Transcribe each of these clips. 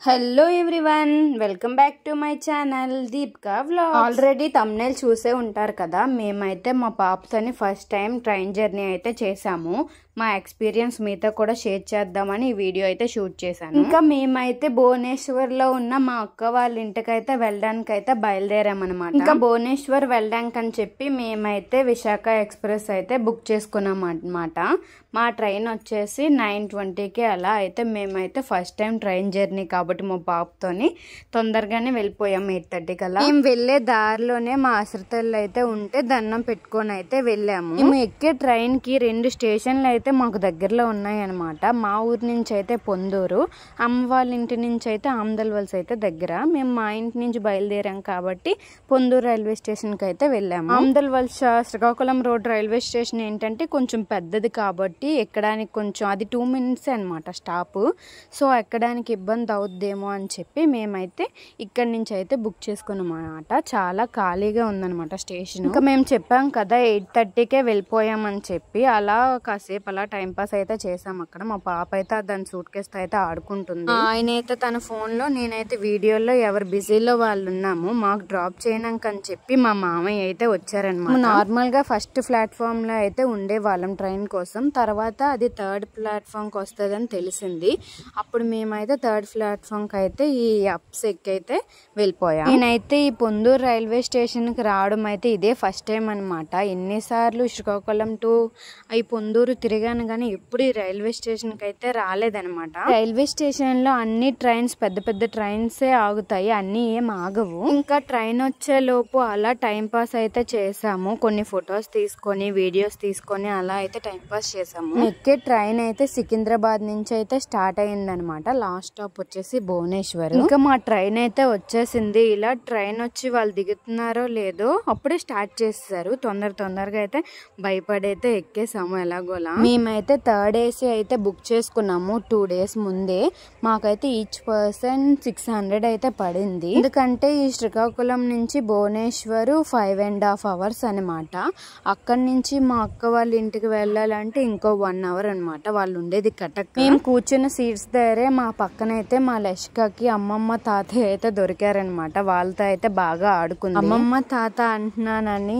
Hello everyone, welcome back to my channel Deepika vlogs. Already thumbnail చూసే ఉంటారు కదా. మేమైతే మా పాపతోని ఫస్ట్ టైం ట్రైన్ జర్నీ అయితే చేసాము. మా ఎక్స్పీరియన్స్ మీతో కూడా షేర్ చేద్దామని ఈ వీడియో అయితే షూట్ చేశాను. ఇంకా మేమైతే భువనేశ్వర్లో ఉన్న మా అక్క వాళ్ళ ఇంటికైతే వెళ్ళడానికి అయితే బయలుదేరామన్నమాట. ఇంకా భువనేశ్వర్ వెళ్ళడానికి అని చెప్పి మేమైతే విశాఖ ఎక్స్ప్రెస్ అయితే బుక్ చేసుకున్నాం అన్నమాట. మా ట్రైన్ వచ్చేసి 9:20కి అలా. అయితే మేమైతే ఫస్ట్ టైం ట్రైన్ జర్నీ కాబట్టి మా పాపతోని తొందరగానే వెళ్ళిపోయాం. 8:30కి అలా. మేము వెళ్ళే దారిలోనే మా ఆశ్రితలు అయితే ఉంటే దండం పెట్టుకొని అయితే వెళ్ళాము. మేము ఎక్కే ట్రైన్ కి 2 స్టేషన్లు అయితే మాకు దగ్గరలో ఉన్నాయి అనమాట. మా ఊరి నుంచి అయితే పొందూరు, అమ్మ వాళ్ళ ఇంటి నుంచి అయితే ఆమదల్ వలస అయితే దగ్గర. మేము మా ఇంటి నుంచి బయలుదేరాం కాబట్టి పొందూరు రైల్వే స్టేషన్ కి అయితే వెళ్ళాము. ఆమదల్ వలస శ్రీకాకుళం రోడ్ రైల్వే స్టేషన్ ఏంటంటే కొంచెం పెద్దది కాబట్టి ఎక్కడానికి కొంచెం అది 2 minutes అనమాట స్టాప్. సో ఎక్కడానికి ఇబ్బంది అవుద్దేమో అని చెప్పి మేమైతే ఇక్కడి నుంచి అయితే బుక్ చేసుకున్నాం అనమాట. చాలా ఖాళీగా ఉందనమాట స్టేషన్. ఇంకా మేము చెప్పాం కదా 8:30కే వెళ్ళిపోయామని చెప్పి. అలా కాసేపు అలా టైం పాస్ అయితే చేసాం అక్కడ. మా పాప అయితే దాని సూట్ కేసు అయితే ఆడుకుంటుంది. ఆయన అయితే తన ఫోన్ లో, నేనైతే వీడియోలో ఎవరు బిజీలో వాళ్ళు ఉన్నాము. మాకు డ్రాప్ చేయడానికి అని చెప్పి మా మామయ్య అయితే వచ్చారనమాట. నార్మల్ గా ఫస్ట్ ప్లాట్ఫామ్ లో అయితే ఉండే వాళ్ళం ట్రైన్ కోసం. తర్వాత అది 3rd ప్లాట్ఫామ్ కి వస్తుందని తెలిసింది. అప్పుడు మేమైతే 3rd ప్లాట్ఫామ్ కి అయితే ఈ అప్స్ ఎక్కి అయితే వెళ్ళిపోయాం. నేనైతే ఈ పొందూరు రైల్వే స్టేషన్ కి రావడం అయితే ఇదే ఫస్ట్ టైం అనమాట. ఎన్నిసార్లు శ్రీకాకుళం టు ఈ పొందూరు తిరిగాను కానీ ఎప్పుడు ఈ రైల్వే స్టేషన్ కి అయితే రాలేదనమాట. రైల్వే స్టేషన్ లో అన్ని ట్రైన్స్, పెద్ద పెద్ద ట్రైన్సే ఆగుతాయి, అన్ని ఏం ఆగవు. ఇంకా ట్రైన్ వచ్చే లోపు అలా టైం పాస్ అయితే చేసాము. కొన్ని ఫొటోస్ తీసుకొని, వీడియోస్ తీసుకొని అలా అయితే టైం పాస్ చేసాము. ఎక్కే ట్రైన్ అయితే సికింద్రాబాద్ నుంచి అయితే స్టార్ట్ అయిందనమాట. లాస్ట్ స్టాప్ వచ్చేసి భువనేశ్వర్. ఇంకా మా ట్రైన్ అయితే వచ్చేసింది. ఇలా ట్రైన్ వచ్చి వాళ్ళు దిగుతున్నారో లేదో అప్పుడే స్టార్ట్ చేసేసారు. తొందరగా అయితే భయపడైతే ఎక్కేసాము ఎలాగోలా. మేమైతే 3rd AC అయితే బుక్ చేసుకున్నాము 2 days ముందే. మాకైతే ఈచ్ పర్సన్ 600 అయితే పడింది. ఎందుకంటే ఈ శ్రీకాకుళం నుంచి భువనేశ్వర్ 5.5 hours అనమాట. అక్కడి నుంచి మా అక్క వాళ్ళ ఇంటికి వెళ్ళాలంటే ఇంకో 1 hour అనమాట. వాళ్ళు ఉండేది కటక్. మేము కూర్చున్న సీట్స్ దగ్గరే మా పక్కన అయితే మా లష్కకి అమ్మమ్మ తాతయ్య అయితే దొరికారనమాట. వాళ్ళతో అయితే బాగా ఆడుకుంది. అమ్మమ్మ తాత అంటున్నానని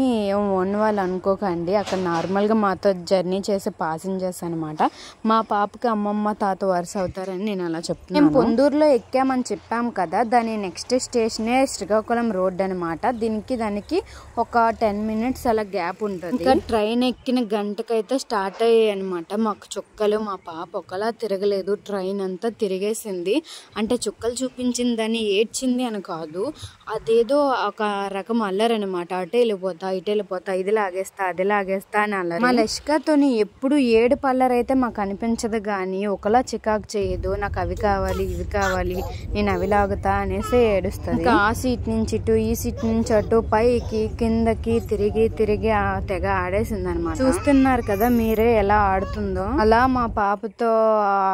ఓన్ వాళ్ళు అనుకోకండి. అక్కడ నార్మల్ గా మాతో జర్నీ చేసే పాసెంజర్స్ అనమాట. మా పాపకి అమ్మమ్మ తాత వరుస అవుతారని నేను అలా చెప్తున్నాను. మేము పొందూరులో ఎక్కామని చెప్పాం కదా, దాని నెక్స్ట్ స్టేషనే శ్రీకాకుళం రోడ్ అనమాట. దానికి ఒక 10 minutes అలా గ్యాప్ ఉంటుంది. ఇంకా ట్రైన్ ఎక్కిన గంటకైతే స్టార్ట్ అయ్యాయి అనమాట. మాకు చుక్కలు, మా పాప ఒకలా తిరగలేదు, ట్రైన్ అంతా తిరిగేసింది. అంటే చుక్కలు చూపించిందని ఏడ్చింది అని కాదు, అదేదో ఒక రకం అల్లరనమాట. అటే వెళ్ళిపోతా, ఇటు వెళ్ళిపోతా, ఇది లాగేస్తా, అది లాగేస్తా అని అల్లరి. మా లష్కతోని ఎప్పుడు ఏడు పల్లరైతే మాకు అనిపించదు కానీ ఒకలా చికాకు చేయదు. నాకు అవి కావాలి, ఇవి కావాలి, నేను అవి లాగుతా అనేసి ఏడుస్తుంది. ఇంకా ఆ సీట్ నుంచి ఇటు, ఈ సీట్ నుంచి అటు, పైకి కిందకి తిరిగి ఆ తెగ ఆడేసింది అనమాట. చూస్తున్నారు కదా మీరే ఎలా ఆడుతుందో. అలా మా పాపతో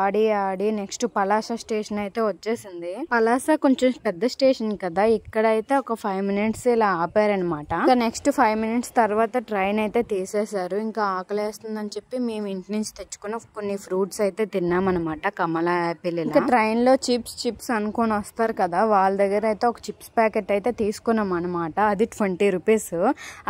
ఆడి నెక్స్ట్ పలాస స్టేషన్ అయితే వచ్చేసింది. పలాస కొంచెం పెద్ద స్టేషన్ కదా, ఇక్కడైతే ఒక 5 minutes ఇలా ఆపారనమాట. ఇంకా నెక్స్ట్ 5 minutes తర్వాత ట్రైన్ అయితే తీసేశారు. ఇంకా ఆకలేస్తుందని చెప్పి మేము ఇంటి నుంచి తెచ్చుకున్న కొన్ని ఫ్రూట్స్ అయితే తిన్నామన్నమాట. కమలా, యాపిల్. ఇంకా ట్రైన్ లో చిప్స్ అనుకొని వస్తారు కదా, వాళ్ళ దగ్గర అయితే ఒక చిప్స్ ప్యాకెట్ అయితే తీసుకున్నాం అనమాట. అది 20 rupees.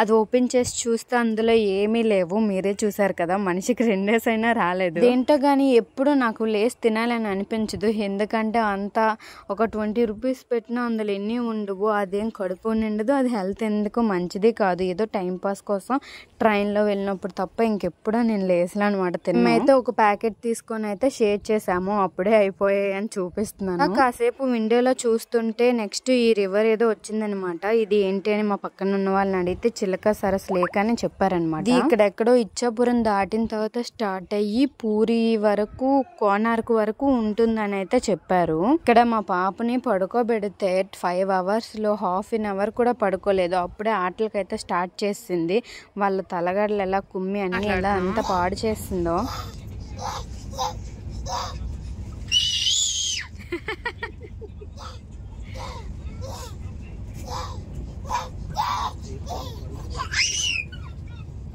అది ఓపెన్ చేసి చూస్తే అందులో ఏమీ లేవు. మీరే చూసారు కదా, మనిషికి 2 days అయినా రాలేదు. దేంటో గానీ ఎప్పుడు నాకు లేస్ తినాలని అనిపించదు. ఎందుకంటే అంతా ఒక 20 rupees పెట్టినా అందులో ఎన్ని ఉండవు, అదేం కడుపు నిండదు, అది హెల్త్ ఎందుకు మంచిది కాదు. ఏదో టైం పాస్ కోసం ట్రైన్ లో వెళ్ళినప్పుడు తప్ప ఇంకెప్పుడూ నేను లేసలే అనమాట. తిన్నైతే ఒక ప్యాకెట్ తీసుకొని అయితే షేర్ చేసాము. అప్పుడే అయిపోయాయి అని చూపిస్తున్నాను. కాసేపు విండోలో చూస్తుంటే నెక్స్ట్ ఈ రివర్ ఏదో వచ్చిందనమాట. ఇది ఏంటి అని మా పక్కన ఉన్న వాళ్ళని అడిగితే చిలక సరస్ లేక అని చెప్పారనమాట. ఇక్కడెక్కడో ఇచ్చాపురం దాటిన తర్వాత స్టార్ట్ అయ్యి పూరి వరకు, కోనార్క్ వరకు ఉంటుందని అయితే చెప్పారు. ఇక్కడ మా పాపని పడుకోబెడితే 5 hours లో 1/2 hour కూడా పడుకోలేదు. అప్పుడే ఆటలకైతే స్టార్ట్ చేసింది. వాళ్ళ తలగడలు ఎలా కుమ్మి అన్ని ఎలా అంత పాడు చేసిందో.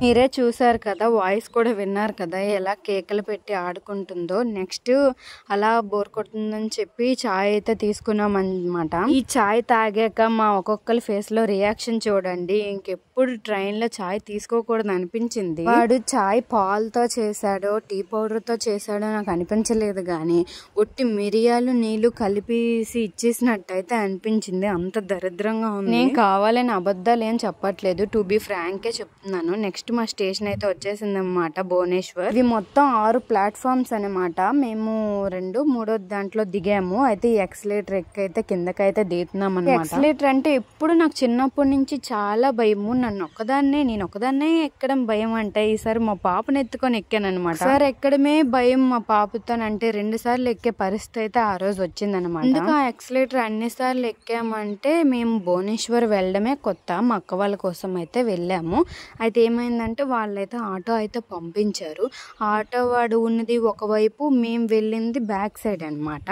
మీరే చూసారు కదా, వాయిస్ కూడా విన్నారు కదా ఎలా కేకలు పెట్టి ఆడుకుంటుందో. నెక్స్ట్ అలా బోర్ కొడుతుందని చెప్పి చాయ్ అయితే తీసుకున్నాం అన్నమాట. ఈ చాయ్ తాగాక మా ఒక్కొక్కరి ఫేస్ లో రియాక్షన్ చూడండి. ఇంకెప్పుడు ట్రైన్ లో చాయ్ తీసుకోకూడదు అనిపించింది. వాడు చాయ్ పాలతో చేశాడో టీ పౌడర్ తో చేశాడో నాకు అనిపించలేదు, కానీ ఒట్టి మిరియాలు నీళ్లు కలిపేసి ఇచ్చేసినట్టయితే అనిపించింది. అంత దరిద్రంగా ఉంది. నేను కావాలని అబద్ధాలు ఏం చెప్పట్లేదు, టు బి ఫ్రాంకే చెప్తున్నాను. నెక్స్ట్ మా స్టేషన్ అయితే వచ్చేసింది అనమాట, భువనేశ్వర్. ఇవి మొత్తం 6 ప్లాట్ఫామ్స్ అనమాట. మేము 2, 3 దాంట్లో దిగాము. అయితే ఈ ఎక్సలేటర్ ఎక్కైతే కిందకైతే దిగుతున్నాం అనమాట. ఎక్సలేటర్ అంటే ఎప్పుడు నాకు చిన్నప్పటి నుంచి చాలా భయము. నేను ఒకదాన్నే ఎక్కడం భయం. అంటే ఈసారి మా పాపను ఎత్తుకొని ఎక్కాను అనమాట. సార్ ఎక్కడమే భయం మా పాపతో, అంటే 2 సార్లు ఎక్కే పరిస్థితి అయితే ఆ రోజు వచ్చింది అనమాట. అందుకు ఆ ఎక్సలేటర్ అన్ని సార్లు ఎక్కామంటే మేము భువనేశ్వర్ వెళ్ళడమే కొత్త. మా అక్క వాళ్ళ కోసం అయితే వెళ్ళాము. అయితే ఏమైందంటే వాళ్ళైతే ఆటో అయితే పంపించారు. ఆటో వాడు ఉన్నది ఒకవైపు, మేము వెళ్ళింది బ్యాక్ సైడ్ అనమాట.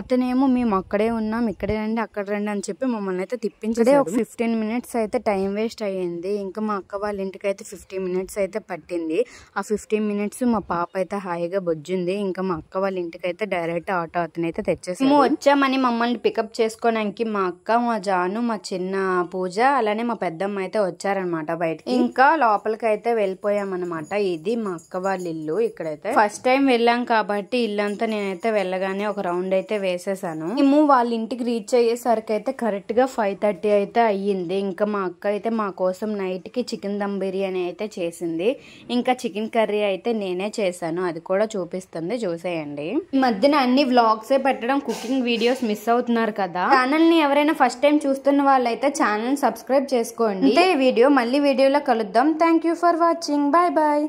అతనేమో మేము అక్కడే ఉన్నాం, ఇక్కడే రండి అక్కడ రండి అని చెప్పి మమ్మల్ని అయితే తిప్పించడే. ఒక 15 మినిట్స్ అయితే టైం వేస్ట్ అయ్యింది. ఇంకా మా అక్క వాళ్ళ ఇంటికి అయితే 15 మినిట్స్ అయితే పట్టింది. ఆ 15 మినిట్స్ మా పాప అయితే హాయిగా బొజ్జుంది. ఇంకా మా అక్క వాళ్ళ ఇంటికి అయితే డైరెక్ట్ ఆటో అతనైతే తెచ్చేసి మేము వచ్చామని మమ్మల్ని పికప్ చేసుకోవడానికి మా అక్క, మా జాను, మా చిన్న పూజ, అలానే మా పెద్దమ్మ అయితే వచ్చారనమాట బయటకి. ఇంకా లోపలికి అయితే వెళ్ళిపోయామన్నమాట. ఇది మా అక్క వాళ్ళ ఇల్లు. ఇక్కడైతే ఫస్ట్ టైం వెళ్ళాం కాబట్టి ఇల్లంతా నేనైతే వెళ్ళగానే ఒక రౌండ్ అయితే వేసేసాను. మేము వాళ్ళ ఇంటికి రీచ్ అయ్యేసరికి అయితే కరెక్ట్ గా 5:30 అయితే అయ్యింది. ఇంకా మా అక్క అయితే మా కోసం నైట్ కి చికెన్ దమ్ బిర్యానీ అయితే చేసింది. ఇంకా చికెన్ కర్రీ అయితే నేనే చేశాను, అది కూడా చూపిస్తుంది, చూసేయండి. ఈ మధ్యన అన్ని వ్లాగ్స్ పెట్టడం, కుకింగ్ వీడియోస్ మిస్ అవుతున్నారు కదా. ఛానల్ ని ఎవరైనా ఫస్ట్ టైం చూస్తున్న వాళ్ళైతే ఛానల్ సబ్స్క్రైబ్ చేసుకోండి. అంటే వీడియోలో కలుద్దాం. Thank you for watching. Bye bye.